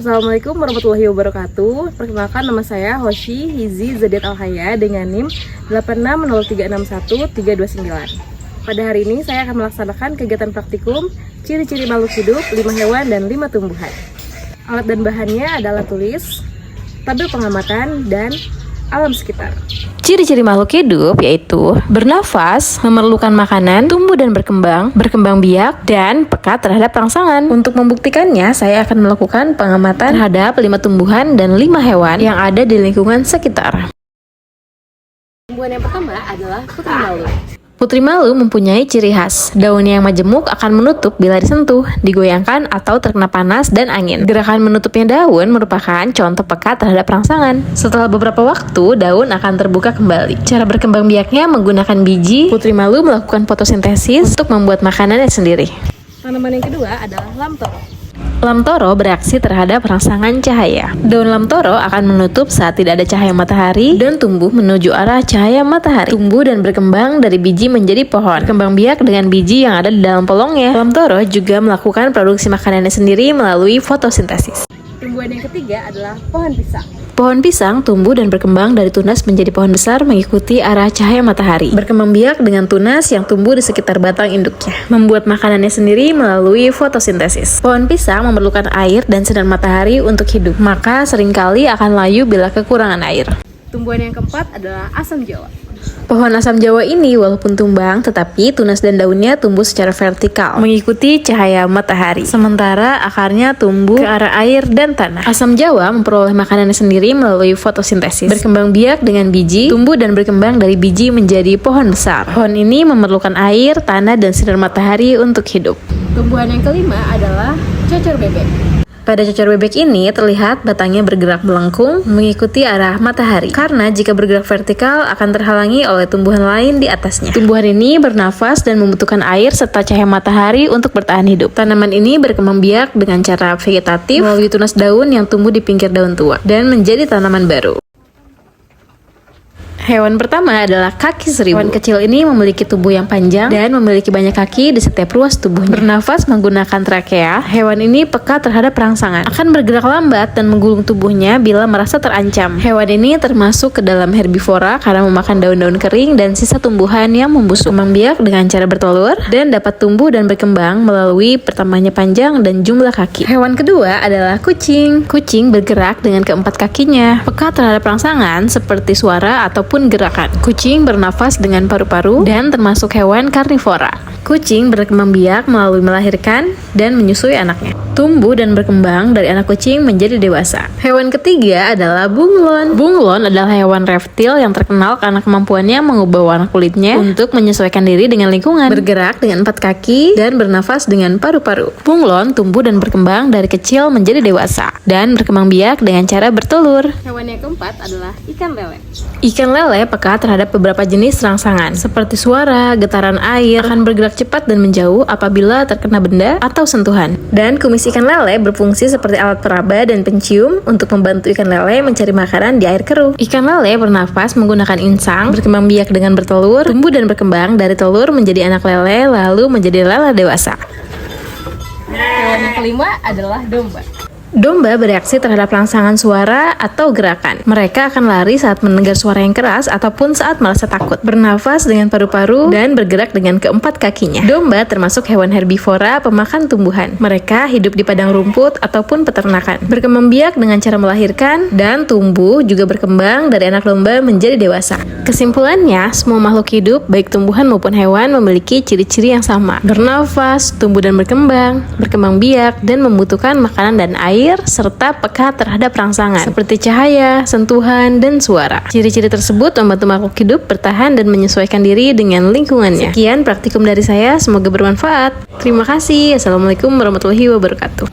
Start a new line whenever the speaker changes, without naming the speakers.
Assalamualaikum warahmatullahi wabarakatuh. Perkenalkan, nama saya Hoshi Hizi Zadiat Alhaya dengan NIM 86036132 Pada hari ini saya akan melaksanakan kegiatan praktikum ciri-ciri makhluk hidup, 5 hewan dan 5 tumbuhan. Alat dan bahannya adalah tulis, tabel pengamatan, dan alam sekitar.
Ciri-ciri makhluk hidup yaitu bernafas, memerlukan makanan, tumbuh dan berkembang biak, dan peka terhadap rangsangan. Untuk membuktikannya, saya akan melakukan pengamatan terhadap 5 tumbuhan dan 5 hewan yang ada di lingkungan sekitar.
Tumbuhan yang pertama adalah putri malu.
Putri malu mempunyai ciri khas. Daunnya yang majemuk akan menutup bila disentuh, digoyangkan, atau terkena panas dan angin. Gerakan menutupnya daun merupakan contoh peka terhadap rangsangan. Setelah beberapa waktu, daun akan terbuka kembali. Cara berkembang biaknya menggunakan biji. Putri malu melakukan fotosintesis untuk membuat makanannya sendiri.
Tanaman yang kedua adalah lamtoro.
Lamtoro bereaksi terhadap rangsangan cahaya. Daun lamtoro akan menutup saat tidak ada cahaya matahari dan tumbuh menuju arah cahaya matahari. Tumbuh dan berkembang dari biji menjadi pohon. Berkembang biak dengan biji yang ada di dalam polongnya. Lamtoro juga melakukan produksi makanannya sendiri melalui fotosintesis.
Tumbuhan yang ketiga adalah pohon pisang.
Pohon pisang tumbuh dan berkembang dari tunas menjadi pohon besar mengikuti arah cahaya matahari. Berkembang biak dengan tunas yang tumbuh di sekitar batang induknya. Membuat makanannya sendiri melalui fotosintesis. Pohon pisang memerlukan air dan sinar matahari untuk hidup, maka seringkali akan layu bila kekurangan air.
Tumbuhan yang keempat adalah asam jawa.
Pohon asam jawa ini walaupun tumbang, tetapi tunas dan daunnya tumbuh secara vertikal, mengikuti cahaya matahari. Sementara akarnya tumbuh ke arah air dan tanah. Asam jawa memperoleh makanannya sendiri melalui fotosintesis. Berkembang biak dengan biji, tumbuh dan berkembang dari biji menjadi pohon besar. Pohon ini memerlukan air, tanah, dan sinar matahari untuk hidup.
Tumbuhan yang kelima adalah cocor bebek.
Pada cocor bebek ini terlihat batangnya bergerak melengkung mengikuti arah matahari. Karena jika bergerak vertikal akan terhalangi oleh tumbuhan lain di atasnya. Tumbuhan ini bernafas dan membutuhkan air serta cahaya matahari untuk bertahan hidup. Tanaman ini berkembang biak dengan cara vegetatif melalui tunas daun yang tumbuh di pinggir daun tua dan menjadi tanaman baru. Hewan pertama adalah kaki seribu. Hewan kecil ini memiliki tubuh yang panjang dan memiliki banyak kaki di setiap ruas tubuhnya. Bernafas menggunakan trakea, hewan ini peka terhadap rangsangan. Akan bergerak lambat dan menggulung tubuhnya bila merasa terancam. Hewan ini termasuk ke dalam herbivora karena memakan daun-daun kering dan sisa tumbuhan yang membusuk. Berkembang biak dengan cara bertelur dan dapat tumbuh dan berkembang melalui pertamanya panjang dan jumlah kaki. Hewan kedua adalah kucing. Kucing bergerak dengan keempat kakinya. Peka terhadap rangsangan seperti suara ataupun gerakan. Kucing bernafas dengan paru-paru dan termasuk hewan karnivora. Kucing berkembang biak melalui melahirkan dan menyusui anaknya. Tumbuh dan berkembang dari anak kucing menjadi dewasa. Hewan ketiga adalah bunglon. Bunglon adalah hewan reptil yang terkenal karena kemampuannya mengubah warna kulitnya untuk menyesuaikan diri dengan lingkungan. Bergerak dengan 4 kaki dan bernafas dengan paru-paru. Bunglon tumbuh dan berkembang dari kecil menjadi dewasa dan berkembang biak dengan cara bertelur.
Hewan yang keempat adalah ikan lele.
Ikan lele peka terhadap beberapa jenis rangsangan seperti suara, getaran air, akan bergerak cepat dan menjauh apabila terkena benda atau sentuhan. Dan kumis ikan lele berfungsi seperti alat peraba dan pencium untuk membantu ikan lele mencari makanan di air keruh. Ikan lele bernafas menggunakan insang, berkembang biak dengan bertelur, tumbuh dan berkembang dari telur menjadi anak lele lalu menjadi lele dewasa.
Hewan yang kelima adalah domba.
Domba bereaksi terhadap rangsangan suara atau gerakan. Mereka akan lari saat mendengar suara yang keras ataupun saat merasa takut. Bernafas dengan paru-paru dan bergerak dengan keempat kakinya. Domba termasuk hewan herbivora pemakan tumbuhan. Mereka hidup di padang rumput ataupun peternakan. Berkembang biak dengan cara melahirkan dan tumbuh juga berkembang dari anak domba menjadi dewasa. Kesimpulannya, semua makhluk hidup, baik tumbuhan maupun hewan, memiliki ciri-ciri yang sama. Bernafas, tumbuh dan berkembang biak, dan membutuhkan makanan dan air, serta peka terhadap rangsangan seperti cahaya, sentuhan, dan suara. Ciri-ciri tersebut membantu makhluk hidup bertahan dan menyesuaikan diri dengan lingkungannya. Sekian praktikum dari saya, semoga bermanfaat. Terima kasih. Assalamualaikum warahmatullahi wabarakatuh.